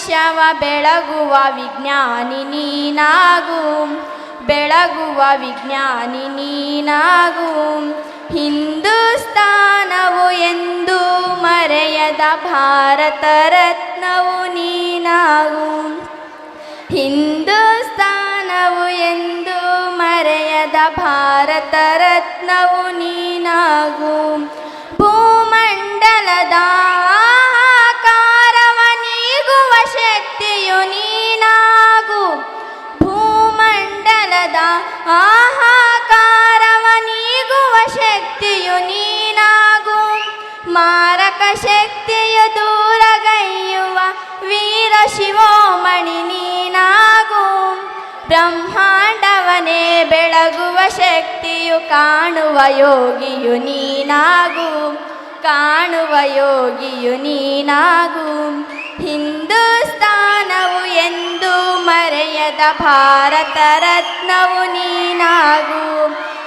ವಿಶ್ವ ಬೆಳಗುವ ವಿಜ್ಞಾನಿ ನೀನಾಗು, ಬೆಳಗುವ ವಿಜ್ಞಾನಿ ನೀನಾಗು. ಹಿಂದೂಸ್ತಾನವು ಎಂದು ಮರೆಯದ ಭಾರತ ರತ್ನವು ನೀನಾಗು, ಹಿಂದೂಸ್ತಾನವು ಎಂದು ಮರೆಯದ ಭಾರತ ರತ್ನವು ನೀನಾಗು. ಭೂಮಂಡಲದ ಆಕಾರವ ನೀಗುವ ಶಕ್ತಿಯು ನೀನಾಗು, ಭೂಮಂಡಲದ ಆಹಾಕಾರವ ನೀಗುವ ಶಕ್ತಿಯು ನೀನಾಗು. ಮಾರಕ ಶಕ್ತಿಯು ದೂರಗೈಯುವ ವೀರ ಶಿವೋಮಣಿ ನೀನಾಗು. ಬ್ರಹ್ಮಾಂಡವನೇ ಬೆಳಗುವ ಶಕ್ತಿಯು ಕಾಣುವ ಯೋಗಿಯು ನೀನಾಗು, ಕಾಣುವ ಯೋಗಿಯು ನೀನಾಗು. ಹಿಂದೂಸ್ತಾನವು ಎಂದು ಮರೆಯದ ಭಾರತ ರತ್ನವು ನೀನಾಗು.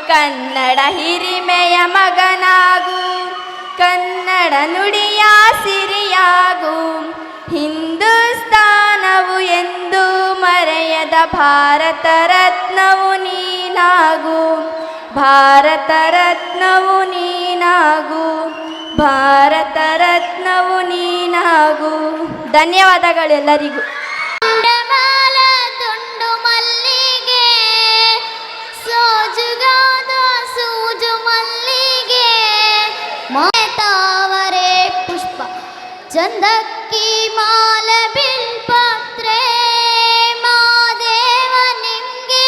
ಕನ್ನಡ ಹಿರಿಮೆಯ ಮಗನಾಗು, ಕನ್ನಡ ನುಡಿಯ ಸಿರಿಯಾಗು. ಹಿಂದೂಸ್ತಾನವು ಎಂದು ಮರೆಯದ ಭಾರತ ರತ್ನವು ನೀನಾಗು, ಭಾರತ ರತ್ನವು ನೀನಾಗು, ಭಾರತ ರತ್ನವು ನೀನಾಗು. ಧನ್ಯವಾದಗಳೆಲ್ಲರಿಗೂ. ತುಂಡು ಮಲ್ಲಿಗೆ ಸೋಜುಗಾದ ಸೂಜು ಮಲ್ಲಿಗೆ ತಾವರೆ ಪುಷ್ಪ ಚಂದಕ್ಕಿ ಮಾಲ ಬಿಲ್ಪತ್ರೆ ಮಾದೇವ ನಿಂಗೆ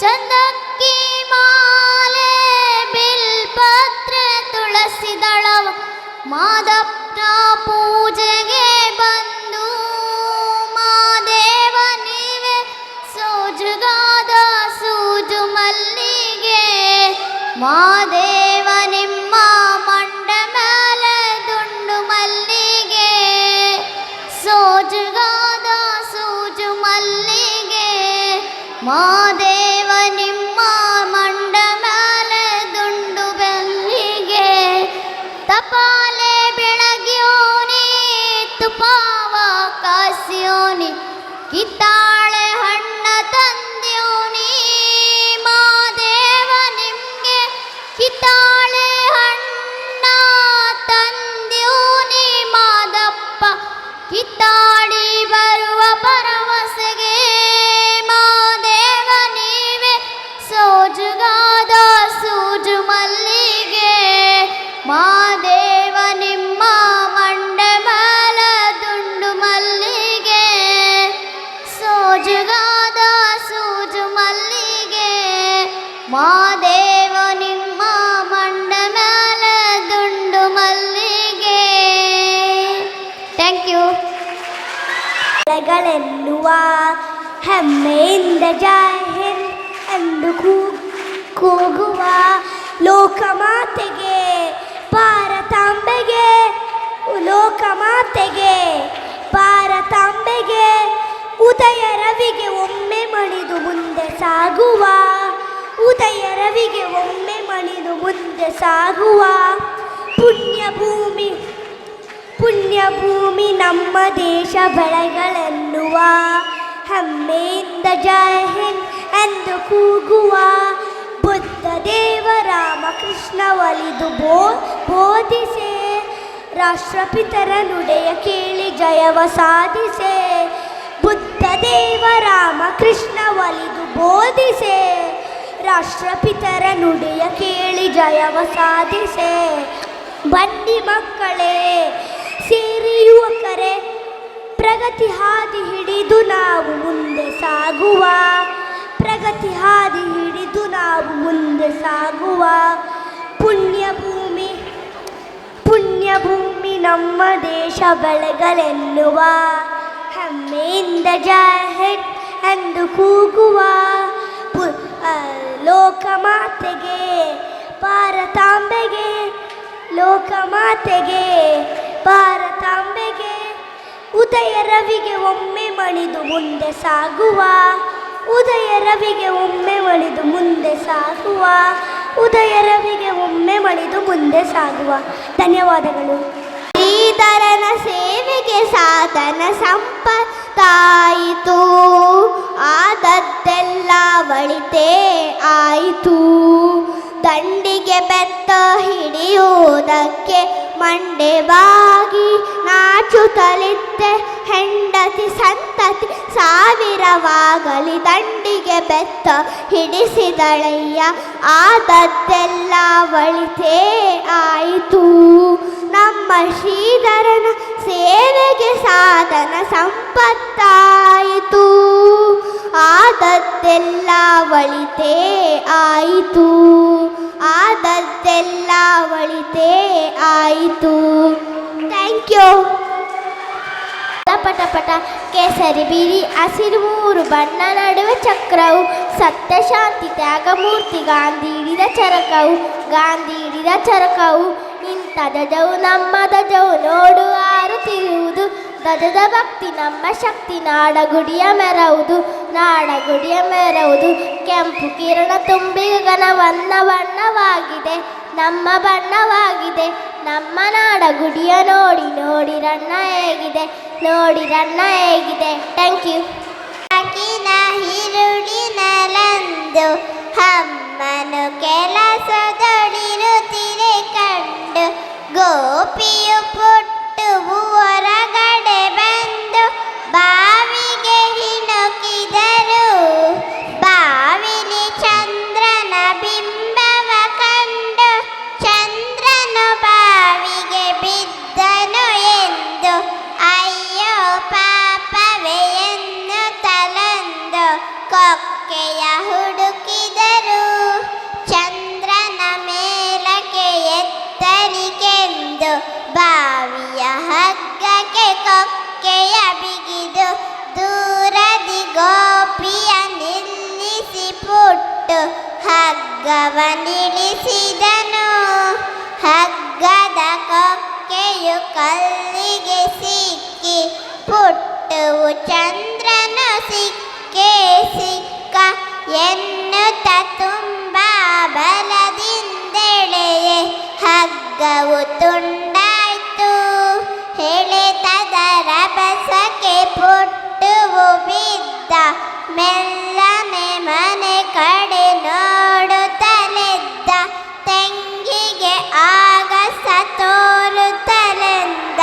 ಚಂದಕ್ಕಿ ಮಾಲೆ ಬಿಲ್ಪತ್ರೆ ತುಳಸಿ ದಳವ ಮಾದಪ್ಪ ಪೂಜೆಗೆ ಬಂದು ಮಾದೇವ ನೀವೆ ಸೋಜುಗಾದ ಸೂಜು ಮಲ್ಲಿಗೆ ಮಾದೇವ ನಿಮ್ಮ ಮಂಡ ಮೇಲೆ ದುಂಡು ಮಲ್ಲಿಗೆ ಸೋಜುಗಾದ ಸೂಜು ಮಲ್ಲಿಗೆ ಮಾದೇವ ನಿಮ್ಮ ಮಂಡ ಮೇಲೆ ದುಂಡು ಬೆಲ್ಲಿಗೆ ತಪಾಲೆ ಬೆಳಗ್ಯೋನಿ ತುಪಾವ ಕಾಸ್ಯೋನಿ ಕಿತ್ತಾಳೆ ಹಣ್ಣ ತಂದ್ಯೋನಿ ಮಾದೇವ ನಿಮ್ಗೆ ಕಿತ್ತಾಳೆ ಹಣ್ಣ ತಂದ್ಯೋನಿ ಮಾದಪ್ಪ ಕಿತ್ತಾಡಿ ಬರುವ ಭರವಸೆಗೆ ಮಾದೇವ ನೀವೆ ಸೋಜುಗಾದ ಸೂಜು ಮಲ್ಲಿಗೆ ಮಾದೇವ ನಿಮ್ಮ ಮಂಡ ಮೇಲ ದುಂಡು ಮಲ್ಲಿಗೆ ಸೋಜುಗಾದ ಸೂಜು ಮಲ್ಲಿಗೆ ಮಾದೇವ ನಿಮ್ಮ ಮಂಡ ಮೇಲ ದುಂಡು ಮಲ್ಲಿಗೆ. Thank you. ಳೆಗಳೆನ್ನುವ ಹೆಮ್ಮೆಯಿಂದ ಜೈ ಹಿಂದ್ ಎಂದು ಕೂಗುವ ಲೋಕಮಾತೆಗೆ ಭಾರತಾಂಬೆಗೆ, ಲೋಕಮಾತೆಗೆ ಭಾರತಾಂಬೆಗೆ ಉದಯ ರವಿಗೆ ಒಮ್ಮೆ ಮಣಿದು ಮುಂದೆ ಸಾಗುವ, ಉದಯ ರವಿಗೆ ಒಮ್ಮೆ ಮಣಿದು ಮುಂದೆ ಸಾಗುವ ಪುಣ್ಯಭೂಮಿ, ಪುಣ್ಯಭೂಮಿ ನಮ್ಮ ದೇಶ ಬೆಳೆಗಳೆನ್ನುವ ಹೆಮ್ಮೆಯಿಂದ ಜೈ ಹಿಂದ್ ಎಂದು ಕೂಗುವ ಬುದ್ಧ ದೇವ ರಾಮಕೃಷ್ಣ ಒಲಿದು ಬೋಧಿಸೆ, ರಾಷ್ಟ್ರಪಿತರ ನುಡಿಯ ಕೇಳಿ ಜಯವ ಸಾಧಿಸೆ. ಬುದ್ಧ ದೇವ ರಾಮಕೃಷ್ಣ ಒಲಿದು ಬೋಧಿಸೆ, ರಾಷ್ಟ್ರಪಿತರ ನುಡಿಯ ಕೇಳಿ ಜಯವ ಸಾಧಿಸೆ. ಬನ್ನಿ ಮಕ್ಕಳೇ ಸೇರಿ ಯುವಕರೇ, ಪ್ರಗತಿ ಹಾದಿ ಹಿಡಿದು ನಾವು ಮುಂದೆ ಸಾಗುವ, ಪ್ರಗತಿ ಹಾದಿ ಹಿಡಿದು ನಾವು ಮುಂದೆ ಸಾಗುವ ಪುಣ್ಯಭೂಮಿ, ಪುಣ್ಯಭೂಮಿ ನಮ್ಮ ದೇಶ ಬೆಳೆಗಳೆನ್ನುವ ಹೆಮ್ಮೆಯಿಂದ ಜೈ ಹಿಂದ್ ಎಂದು ಕೂಗುವ ಲೋಕಮಾತೆಗೆ ಭಾರತಾಂಬೆಗೆ, ಲೋಕಮಾತೆಗೆ ಭಾರತಾಂಬೆಗೆ ಉದಯ ರವಿಗೆ ಒಮ್ಮೆ ಮಣಿದು ಮುಂದೆ ಸಾಗುವ, ಉದಯ ರವಿಗೆ ಒಮ್ಮೆ ಮಣಿದು ಮುಂದೆ ಸಾಗುವ, ಉದಯ ರವಿಗೆ ಒಮ್ಮೆ ಮಣಿದು ಮುಂದೆ ಸಾಗುವ. ಧನ್ಯವಾದಗಳು. ಶ್ರೀಧರನ ಸೇವೆಗೆ ಸಾಧನ ಸಂಪತ್ತಾಯಿತು. ಆದದ್ದೆಲ್ಲ ಒಳಿತೇ ಆಯಿತು. ದಂಡಿಗೆ ಬೆತ್ತ ಹಿಡಿಯುವುದಕ್ಕೆ ಮಂಡೆ ಬಾಗಿ ನಾಚುತ್ತಲಿದ್ದೆ. ಹೆಂಡತಿ ಸಂತತಿ ಸಾವಿರವಾಗಲಿ ದಂಡಿಗೆ ಬೆತ್ತ ಹಿಡಿಸಿದಳಯ್ಯ. ಆದದ್ದೆಲ್ಲ ಒಳಿತೇ ಆಯಿತು. ನಮ್ಮ ಶ್ರೀಧರನ ಸೇವೆಗೆ ಸಾಧನ ಸಂಪತ್ತಾಯಿತು. ಆದದ್ದೆಲ್ಲ ಒಳಿತೇ ಆಯಿತು. ಆದದ್ದೆಲ್ಲ ಒಳಿತೇ ಆಯಿತು. Thank you. ಪಟ ಪಟ ಕೇಸರಿ ಬಿಳಿ ಹಸಿರು ಮೂರು ಬಣ್ಣ ನಡುವೆ ಚಕ್ರವು. ಸತ್ಯ ಶಾಂತಿ ತ್ಯಾಗ ಮೂರ್ತಿ ಗಾಂಧಿ ಹಿಡಿದ ಚರಕವು. ಗಾಂಧಿ ಹಿಡಿದ ಚರಕವು. ಇಂಥ ಧ್ವಜವು ನಮ್ಮ ಧ್ವಜವು ನೋಡು ಹಾರುತ್ತಿರುವುದು. ಧ್ವಜದ ಭಕ್ತಿ ನಮ್ಮ ಶಕ್ತಿ ನಾಡಗುಡಿಯ ಮೆರವುದು. ನಾಡಗುಡಿಯ ಮೆರವುದು. ಕೆಂಪು ಕಿರಣ ತುಂಬಿ ಗಗನ ಬಣ್ಣವಾಗಿದೆ. ನಮ್ಮ ಬಣ್ಣವಾಗಿದೆ. ನಮ್ಮ ನಾಡಗುಡಿಯ ನೋಡಿ ನೋಡಿರಣ್ಣ ಹೇಗಿದೆ. ನೋಡಿರಣ್ಣ ಹೇಗಿದೆ. Thank you. ಅಕಿನ ಹಿರುಳಿನಲಂದು ಅಮ್ಮನು ಕೆಲಸದೊಳಿರುತ್ತಿರೆ ಕಂಡು ಗೋಪಿಯು ಪುಟ್ಟು ಹೊರಗಡೆ ಬಂದು ಬಾವಿಗೆ ಹಿಣುಕಿದರು. ಬಾವಿಲಿ ಚಂದ್ರನ ಬಿಂಬವ ಕಂಡು ಚಂದ್ರನು ಬಾವಿಗೆ ಬಿದ್ದನು ಎಂದು ಅಯ್ಯೋ ಪಾಪವೇ ಎನ್ನುತ್ತಲಂದು ಕೊಕ್ಕೆಯ ಹುಡುಕಿದರು. ಚಂದ್ರನ ಮೇಲಕ್ಕೆ ಎತ್ತಲಿಕೆಂದು ಬಾವಿಯ ಹಗ್ಗಕ್ಕೆ ಕೊಕ್ಕೆಯ ಬಿಗಿದು ದೂರದಿ ಗೋಪಿಯ ನಿಲ್ಲಿಸಿ ಪುಟ್ಟು ಹಗ್ಗವನಿಳಿಸಿದನು. ಹಗ್ಗದ ಕೊಕ್ಕೆಯು ಕಲ್ಲಿಗೆ ಸಿಕ್ಕಿ ಪುಟ್ಟುವು ಚಂದ್ರನು ಸಿಕ್ಕೇ ಸಿಕ್ಕ ಎನ್ನುತ್ತ ತುಂಬ ಬಲದಿಂದೆಳೆಯೇ ಹಗ್ಗವು ತುಂಡಾಯ್ತು. ಎಳೆತದ ರಭಸಕ್ಕೆ ಪುಟ್ಟುವು ಬಿದ್ದ. ಮೆಲ್ಲನೆ ಮನೆ ಕಡೆ ನೋಡುತ್ತಲೆದ್ದ. ತೆಂಗಿಗೆ ಆಗಸ ತೋರುತ್ತಲೆಂದ.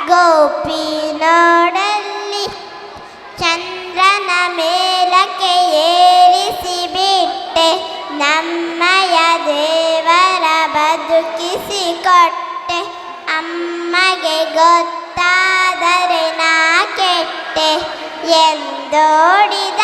ಗೋಪಿ ನೋಡಲ್ಲಿ ಚಂದ್ರನ ಮೇಲಕ್ಕೆ ಏರಿಸಿ ಬಿಟ್ಟೆ. ನಮ್ಮಯ ದೇವರ ಬದುಕಿಸಿಕೊಟ್ಟೆ. ಅಮ್ಮಗೆ ಗೊತ್ತಾದರೆ ನಾ ಕೆಟ್ಟೆ ಎಂದೋಡಿದ